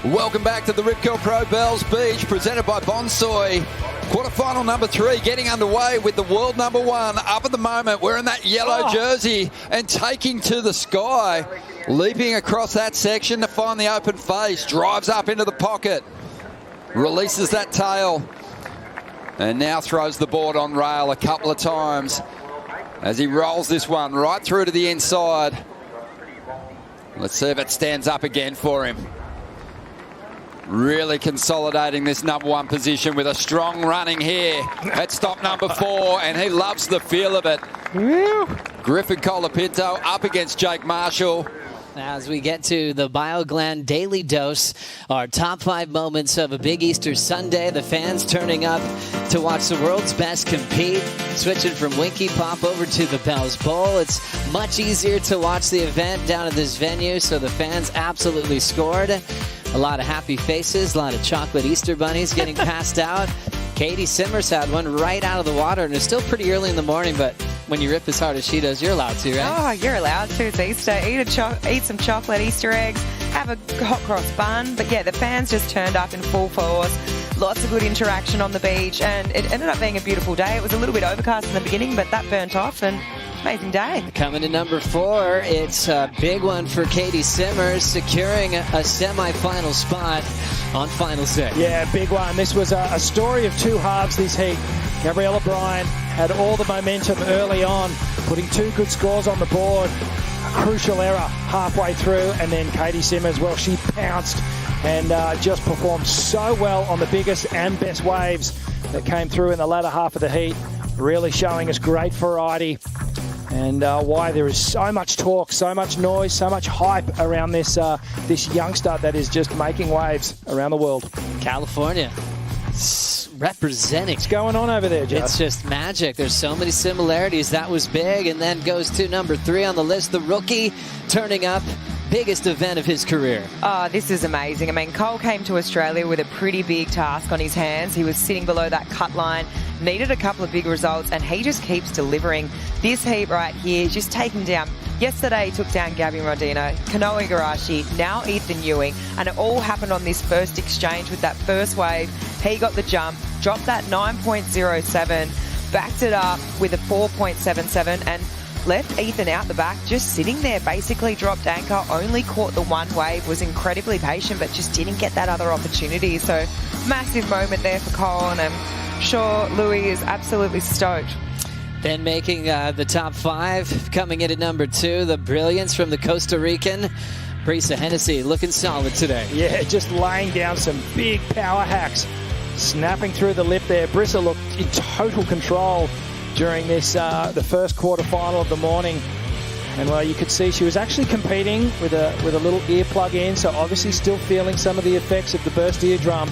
Welcome back to the Rip Curl Pro Bells Beach, presented by Bonsoy. Quarterfinal number 3 getting underway with the world number 1 up at the moment. We're in that yellow jersey and taking to the sky, leaping across that section to find the open face, drives up into the pocket, releases that tail, and now throws the board on rail a couple of times as he rolls this one right through to the inside. Let's see if it stands up again for him. Really consolidating this number 1 position with a strong running here at stop number 4, and he loves the feel of it. Griffin Colapinto up against Jake Marshall. As we get to the Bioglan Daily Dose, our top 5 moments of a big Easter Sunday, the fans turning up to watch the world's best compete, switching from Winky Pop over to the Bells Bowl. It's much easier to watch the event down at this venue, so the fans absolutely scored. A lot of happy faces, a lot of chocolate Easter bunnies getting passed out. Katie Simmers had one right out of the water, and it's still pretty early in the morning, but when you rip as hard as she does, you're allowed to, right? Oh, you're allowed to. It's Easter. Eat some chocolate Easter eggs, have a hot cross bun. But yeah, the fans just turned up in full force. Lots of good interaction on the beach, and it ended up being a beautiful day. It was a little bit overcast in the beginning, but that burnt off, and amazing day. Coming to number 4, it's a big one for Katie Simmers, securing a semi-final spot on Final 6. Yeah, big one. This was a story of 2 halves this heat. Gabriella Bryan had all the momentum early on, putting 2 good scores on the board. A crucial error halfway through, and then Katie Simmers, well, she pounced and just performed so well on the biggest and best waves that came through in the latter half of the heat, really showing us great variety. And why there is so much talk, so much noise, so much hype around this youngster that is just making waves around the world. California representing. What's going on over there, Joe? It's just magic. There's so many similarities. That was big, and then goes to number 3 on the list, the rookie turning up. Biggest event of his career. Oh, this is amazing. I mean, Cole came to Australia with a pretty big task on his hands. He was sitting below that cut line, needed a couple of big results, and he just keeps delivering. This heat right here, just taking down. Yesterday, he took down Gabby Rodino, Kanoa Igarashi, now Ethan Ewing, and it all happened on this first exchange with that first wave. He got the jump, dropped that 9.07, backed it up with a 4.77, and left Ethan out the back, just sitting there, basically dropped anchor, only caught the one wave, was incredibly patient, but just didn't get that other opportunity. So massive moment there for Cole, and I'm sure Louis is absolutely stoked. Then making the top 5, coming in at number 2, the brilliance from the Costa Rican, Brisa Hennessy, looking solid today. Yeah, just laying down some big power hacks, snapping through the lip there. Brisa looked in total control during this, the first quarterfinal of the morning. And well, you could see she was actually competing with a little earplug in, so obviously still feeling some of the effects of the burst eardrum,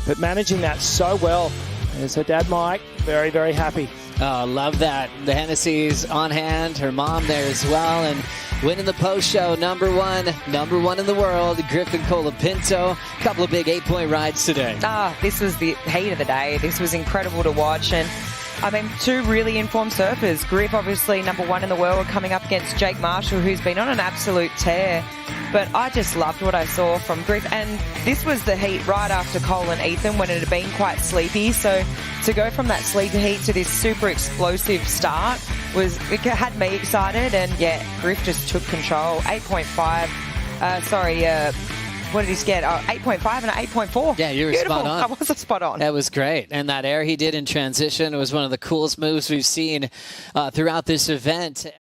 but managing that so well. There's her dad, Mike, very, very happy. Oh, love that. The Hennessy's on hand, her mom there as well, and winning the post show, number 1 in the world, Griffin Colapinto. A couple of big 8-point rides today. This was the heat of the day. This was incredible to watch, and I mean, 2 really informed surfers. Griff, obviously number 1 in the world, coming up against Jake Marshall, who's been on an absolute tear. But I just loved what I saw from Griff. And this was the heat right after Cole and Ethan, when it had been quite sleepy. So to go from that sleepy heat to this super explosive start, it had me excited. And yeah, Griff just took control. 8.5. What did he get? 8.5 and an 8.4. Yeah, you were Beautiful. spot on. I was spot on. That was great. And that air he did in transition was one of the coolest moves we've seen throughout this event.